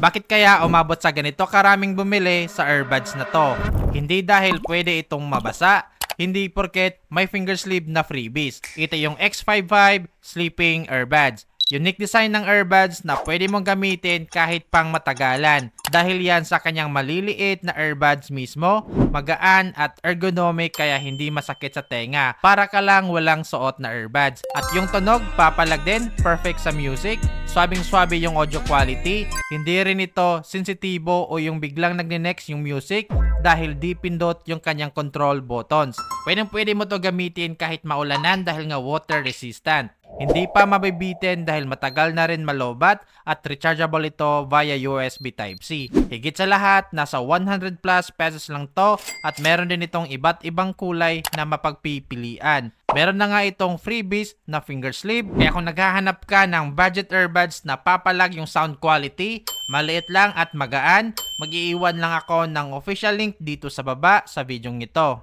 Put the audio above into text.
Bakit kaya umabot sa ganito karaming bumili sa earbuds na to? Hindi dahil pwede itong mabasa, hindi porket may finger sleeve na freebies. Ito yung X55 Sleeping Earbuds. Unique design ng earbuds na pwede mong gamitin kahit pang matagalan. Dahil yan sa kanyang maliliit na earbuds mismo, magaan at ergonomic kaya hindi masakit sa tenga. Para ka lang walang suot na earbuds. At yung tunog, papalag din, perfect sa music. Swabing-swabe yung audio quality. Hindi rin ito sensitibo o yung biglang nagne-next yung music dahil di pindot yung kanyang control buttons. Pwede mo to gamitin kahit maulanan dahil nga water resistant. Hindi pa mabibitin dahil matagal na rin malobat at rechargeable ito via USB Type-C. Higit sa lahat, nasa 100 plus pesos lang to at meron din itong iba't ibang kulay na mapagpipilian. Meron na nga itong freebies na finger sleeve, kaya kung naghahanap ka ng budget earbuds na papalag yung sound quality, maliit lang at magaan, mag-iiwan lang ako ng official link dito sa baba sa video ito.